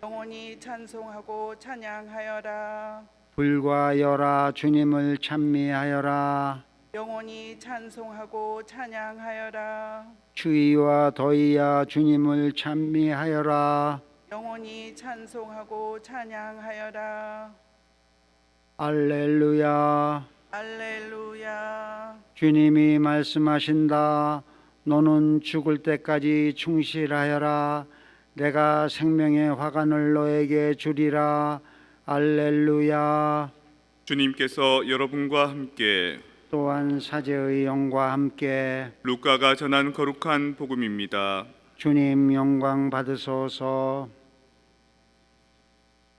영원히 찬송하고 찬양하여라. 불과 열아 주님을 찬미하여라. 영원히 찬송하고 찬양하여라. 추위와 더위야 주님을 찬미하여라. 영원히 찬송하고 찬양하여라. 알렐루야. 할렐루야. 주님이 말씀하신다. 너는 죽을 때까지 충실하여라. 내가 생명의 화관을 너에게 주리라. 알렐루야. 주님께서 여러분과 함께 또한 사제의 영과 함께 루카가 전한 거룩한 복음입니다. 주님 영광 받으소서.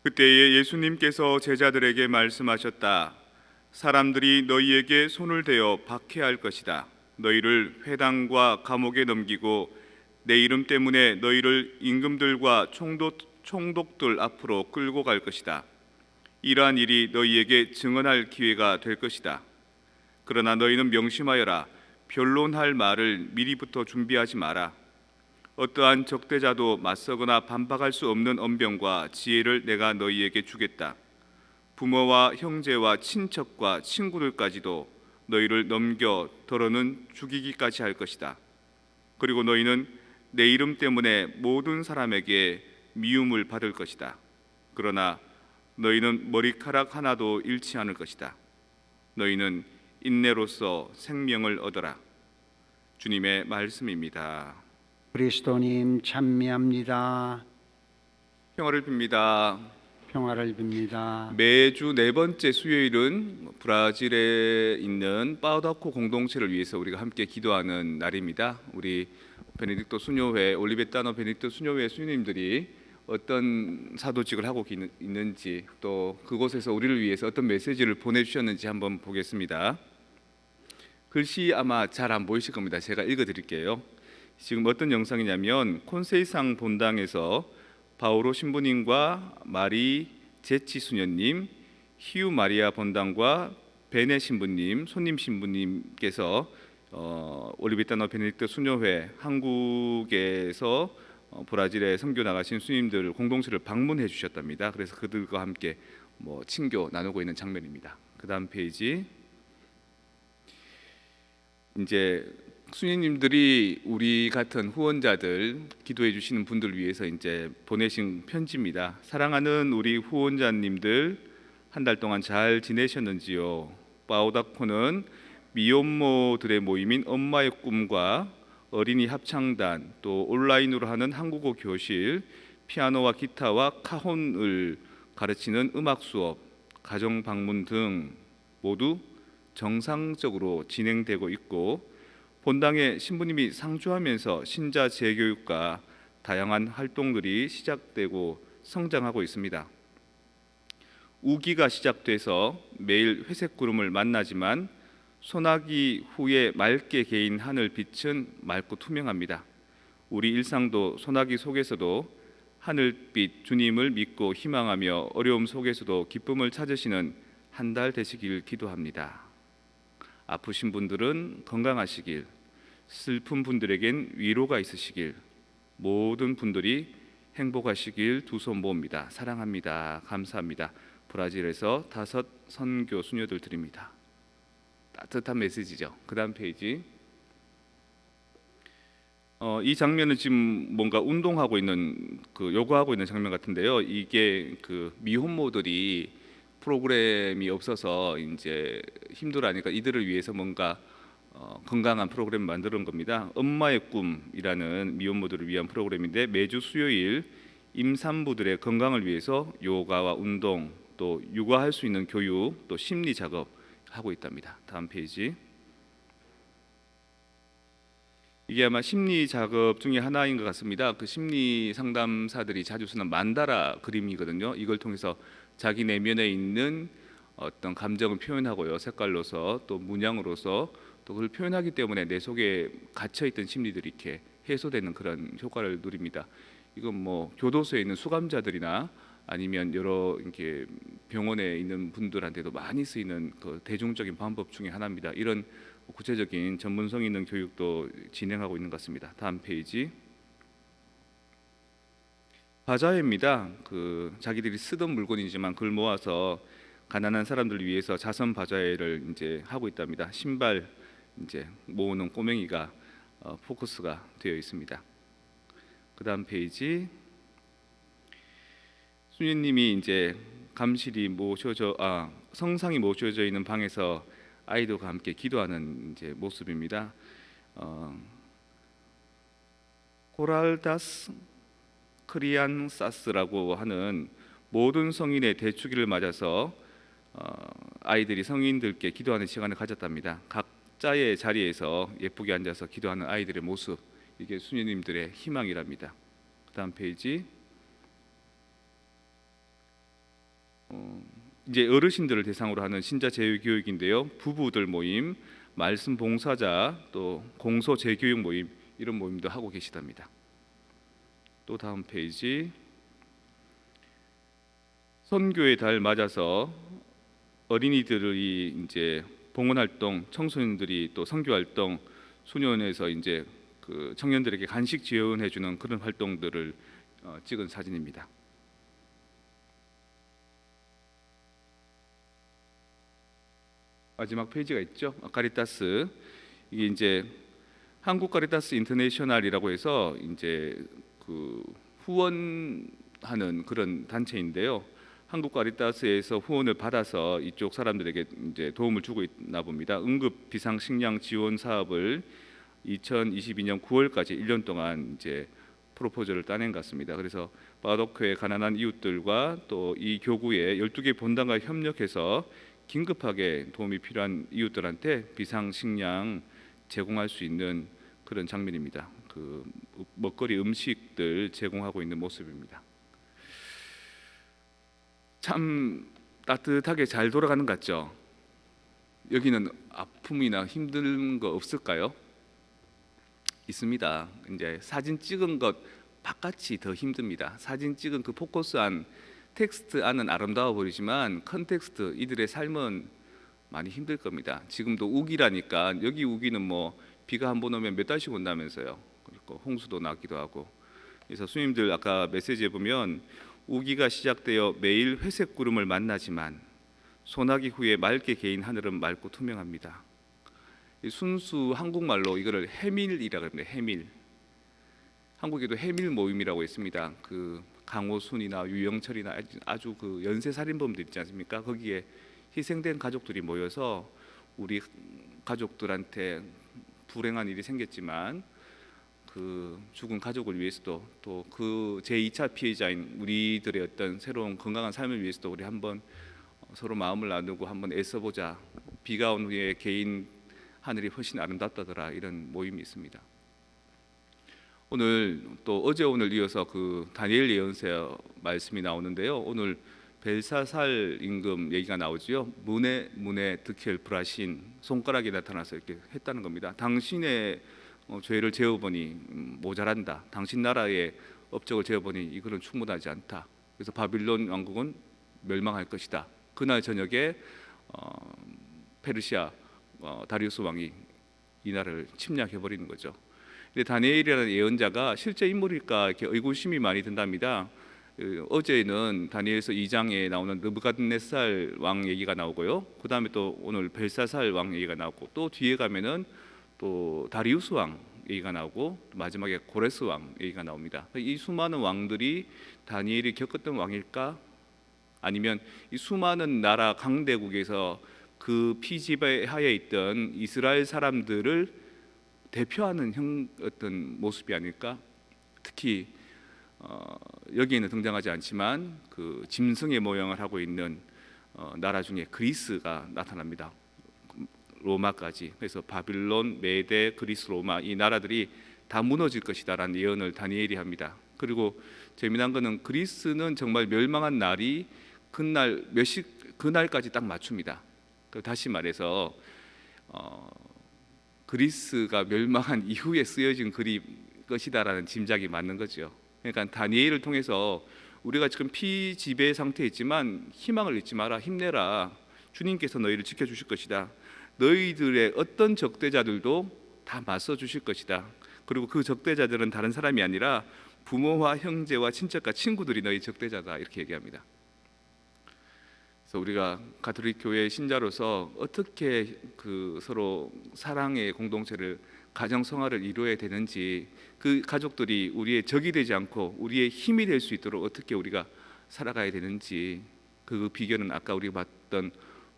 그때에 예수님께서 제자들에게 말씀하셨다. 사람들이 너희에게 손을 대어 박해할 것이다. 너희를 회당과 감옥에 넘기고 내 이름 때문에 너희를 임금들과 총독들 앞으로 끌고 갈 것이다. 이러한 일이 너희에게 증언할 기회가 될 것이다. 그러나 너희는 명심하여라. 변론할 말을 미리부터 준비하지 마라. 어떠한 적대자도 맞서거나 반박할 수 없는 언변과 지혜를 내가 너희에게 주겠다. 부모와 형제와 친척과 친구들까지도 너희를 넘겨 더러는 죽이기까지 할 것이다. 그리고 너희는 내 이름 때문에 모든 사람에게 미움을 받을 것이다. 그러나 너희는 머리카락 하나도 잃지 않을 것이다. 너희는 인내로서 생명을 얻어라. 주님의 말씀입니다. 그리스도님 찬미합니다. 평화를 빕니다. 평화를 빕니다. 매주 네 번째 수요일은 브라질에 있는 파우다코 공동체를 위해서 우리가 함께 기도하는 날입니다. 우리 베네딕토 수녀회, 올리베타노 베네딕토 수녀회 수녀님들이 어떤 사도직을 하고 있는지, 또 그곳에서 우리를 위해서 어떤 메시지를 보내주셨는지 한번 보겠습니다. 글씨 아마 잘 안 보이실 겁니다. 제가 읽어드릴게요. 지금 어떤 영상이냐면 콘세이상 본당에서 바오로 신부님과 마리 제치 수녀님, 히우 마리아 본당과 베네 신부님, 손님 신부님께서 올리베타노 베네딕토 수녀회 한국에서 브라질에 선교 나가신 수님들 공동체를 방문해 주셨답니다. 그래서 그들과 함께 친교 나누고 있는 장면입니다. 그 다음 페이지. 이제 수녀님들이 우리 같은 후원자들, 기도해 주시는 분들 위해서 이제 보내신 편지입니다. 사랑하는 우리 후원자님들, 한 달 동안 잘 지내셨는지요? 파우다코는 미혼모들의 모임인 엄마의 꿈과 어린이 합창단, 또 온라인으로 하는 한국어 교실, 피아노와 기타와 카혼을 가르치는 음악 수업, 가정 방문 등 모두 정상적으로 진행되고 있고, 본당의 신부님이 상주하면서 신자 재교육과 다양한 활동들이 시작되고 성장하고 있습니다. 우기가 시작돼서 매일 회색 구름을 만나지만 소나기 후에 맑게 개인 하늘빛은 맑고 투명합니다. 우리 일상도 소나기 속에서도 하늘빛 주님을 믿고 희망하며 어려움 속에서도 기쁨을 찾으시는 한 달 되시길 기도합니다. 아프신 분들은 건강하시길, 슬픈 분들에겐 위로가 있으시길, 모든 분들이 행복하시길 두 손 모읍니다. 사랑합니다. 감사합니다. 브라질에서 5 선교 수녀들 드립니다. 따뜻한 메시지죠. 그 다음 페이지. 이 장면은 지금 뭔가 운동하고 있는 요가하고 있는 장면 같은데요. 이게 미혼모들이 프로그램이 없어서 이제 힘들어하니까 이들을 위해서 뭔가 건강한 프로그램을 만드는 겁니다. 엄마의 꿈이라는 미혼모들을 위한 프로그램인데 매주 수요일 임산부들의 건강을 위해서 요가와 운동, 또 육아할 수 있는 교육, 또 심리 작업 하고 있답니다. 다음 페이지. 이게 아마 심리 작업 중에 하나인 것 같습니다. 그 심리 상담사들이 자주 쓰는 만다라 그림이거든요. 이걸 통해서 자기 내면에 있는 어떤 감정을 표현하고요, 색깔로서 또 문양으로서 또 그걸 표현하기 때문에 내 속에 갇혀 있던 심리들이 이렇게 해소되는 그런 효과를 누립니다. 이건 교도소에 있는 수감자들이나 아니면 여러 이렇게 병원에 있는 분들한테도 많이 쓰이는 대중적인 방법 중에 하나입니다. 이런 구체적인 전문성 있는 교육도 진행하고 있는 것 같습니다. 다음 페이지. 바자회입니다. 자기들이 쓰던 물건이지만 그걸 모아서 가난한 사람들을 위해서 자선 바자회를 이제 하고 있답니다. 신발 이제 모으는 꼬맹이가 포커스가 되어 있습니다. 그다음 페이지. 수녀님이 이제 성상이 모셔져 있는 방에서 아이들과 함께 기도하는 이제 모습입니다. 코랄다스 크리안사스라고 하는 모든 성인의 대축일을 맞아서 아이들이 성인들께 기도하는 시간을 가졌답니다. 각자의 자리에서 예쁘게 앉아서 기도하는 아이들의 모습, 이게 수녀님들의 희망이랍니다. 그다음 페이지. 이제 어르신들을 대상으로 하는 신자 제휴 교육인데요. 부부들 모임, 말씀 봉사자, 또 공소 재교육 모임, 이런 모임도 하고 계시답니다. 또 다음 페이지. 선교의 달 맞아서 어린이들이 이제 봉헌 활동, 청소년들이 또 선교 활동, 수련회에서 이제 그 청년들에게 간식 지원해 주는 그런 활동들을 찍은 사진입니다. 마지막 페이지가 있죠. 카리타스. 이게 이제 한국 카리타스 인터내셔널이라고 해서 이제 그 후원하는 그런 단체인데요. 한국 카리타스에서 후원을 받아서 이쪽 사람들에게 이제 도움을 주고 있나 봅니다. 응급 비상 식량 지원 사업을 2022년 9월까지 1년 동안 이제 프로포즈를 따낸 것 같습니다. 그래서 바도크의 가난한 이웃들과 또 이 교구의 12개 본당과 협력해서 긴급하게 도움이 필요한 이웃들한테 비상 식량 제공할 수 있는 그런 장면입니다. 그 먹거리 음식들 제공하고 있는 모습입니다. 참 따뜻하게 잘 돌아가는 것 같죠? 여기는 아픔이나 힘든 거 없을까요? 있습니다. 이제 사진 찍은 것 바깥이 더 힘듭니다. 사진 찍은 그 포커스한 텍스트 안은 아름다워 보이지만 컨텍스트, 이들의 삶은 많이 힘들 겁니다. 지금도 우기라니까, 여기 우기는 뭐 비가 한 번 오면 몇 달씩 온다면서요. 그리고 홍수도 나기도 하고. 그래서 수님들 아까 메시지에 보면 우기가 시작되어 매일 회색 구름을 만나지만 소나기 후에 맑게 개인 하늘은 맑고 투명합니다. 순수 한국말로 이거를 해밀이라고 합니다. 해밀. 한국에도 해밀 모임이라고 있습니다. 그 강호순이나 유영철이나 아주 그 연쇄 살인범들 있지 않습니까? 거기에 희생된 가족들이 모여서 우리 가족들한테 불행한 일이 생겼지만 그 죽은 가족을 위해서도 또 그 제2차 피해자인 우리들의 어떤 새로운 건강한 삶을 위해서도 우리 한번 서로 마음을 나누고 한번 애써보자. 비가 온 후에 개인 하늘이 훨씬 아름답다더라, 이런 모임이 있습니다. 오늘 또 어제 오늘 이어서 그 다니엘 예언서 말씀이 나오는데요. 오늘 벨사살 임금 얘기가 나오지요. 문에 드켈 브라신, 손가락이 나타나서 이렇게 했다는 겁니다. 당신의 죄를 재어보니 모자란다. 당신 나라의 업적을 재어보니 이거는 충분하지 않다. 그래서 바빌론 왕국은 멸망할 것이다. 그날 저녁에 페르시아 다리우스 왕이 이 나라를 침략해 버리는 거죠. 근데 다니엘이라는 예언자가 실제 인물일까 이렇게 의구심이 많이 든답니다. 어제는 다니엘서 2장에 나오는 느부갓네살 왕 얘기가 나오고요. 그 다음에 또 오늘 벨사살 왕 얘기가 나오고, 또 뒤에 가면은 또 다리우스 왕 얘기가 나오고, 마지막에 고레스 왕 얘기가 나옵니다. 이 수많은 왕들이 다니엘이 겪었던 왕일까? 아니면 이 수많은 나라 강대국에서 그 피지배하에 있던 이스라엘 사람들을 대표하는 어떤 모습이 아닐까? 특히 여기에는 등장하지 않지만 그 짐승의 모형을 하고 있는 나라 중에 그리스가 나타납니다. 로마까지. 그래서 바빌론, 메데, 그리스, 로마, 이 나라들이 다 무너질 것이다라는 예언을 다니엘이 합니다. 그리고 재미난 것은 그리스는 정말 멸망한 날이 그날까지 딱 맞춥니다. 다시 말해서 그리스가 멸망한 이후에 쓰여진 글이 것이다라는 짐작이 맞는 거죠. 그러니까 다니엘을 통해서 우리가 지금 피지배 상태에 있지만 희망을 잃지 마라, 힘내라. 주님께서 너희를 지켜주실 것이다. 너희들의 어떤 적대자들도 다 맞서 주실 것이다. 그리고 그 적대자들은 다른 사람이 아니라 부모와 형제와 친척과 친구들이 너희 적대자다 이렇게 얘기합니다. 그래서 우리가 가톨릭 교회 신자로서 어떻게 그 서로 사랑의 공동체를 가정 성화를 이루어야 되는지, 그 가족들이 우리의 적이 되지 않고 우리의 힘이 될 수 있도록 어떻게 우리가 살아가야 되는지, 그 비결은 아까 우리가 봤던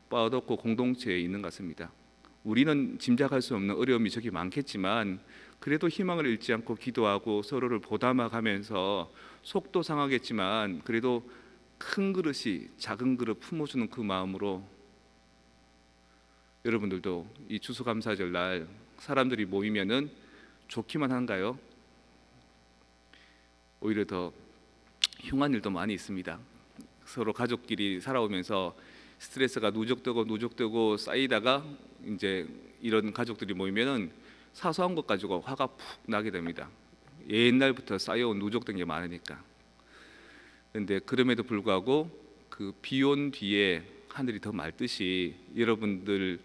빠오도코 공동체에 있는 것 같습니다. 우리는 짐작할 수 없는 어려움이 저기 많겠지만 그래도 희망을 잃지 않고 기도하고 서로를 보담아가면서 속도 상하겠지만 그래도 큰 그릇이 작은 그릇 품어주는 그 마음으로 여러분들도 이 추수감사절 날 사람들이 모이면은 좋기만 한가요? 오히려 더 흉한 일도 많이 있습니다. 서로 가족끼리 살아오면서 스트레스가 누적되고 쌓이다가 이제 이런 가족들이 모이면은 사소한 것 가지고 화가 푹 나게 됩니다. 옛날부터 쌓여온 누적된 게 많으니까. 그런데 그럼에도 불구하고 그 비온 뒤에 하늘이 더 맑듯이 여러분들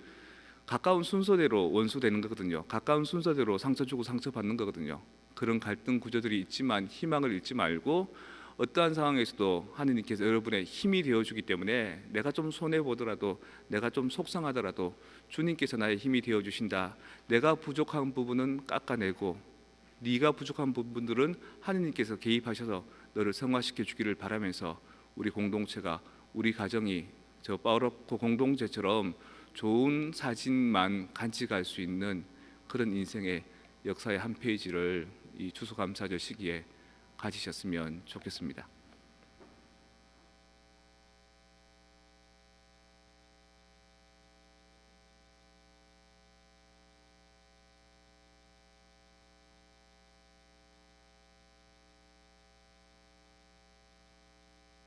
가까운 순서대로 원수되는 거거든요. 가까운 순서대로 상처 주고 상처 받는 거거든요. 그런 갈등 구조들이 있지만 희망을 잃지 말고 어떠한 상황에서도 하느님께서 여러분의 힘이 되어주기 때문에 내가 좀 손해보더라도, 내가 좀 속상하더라도 주님께서 나의 힘이 되어주신다. 내가 부족한 부분은 깎아내고 네가 부족한 부분들은 하느님께서 개입하셔서 너를 성화시켜 주기를 바라면서 우리 공동체가, 우리 가정이 저 빠오로코 공동체처럼 좋은 사진만 간직할 수 있는 그런 인생의 역사의 한 페이지를 이 추수감사절 시기에 가지셨으면 좋겠습니다.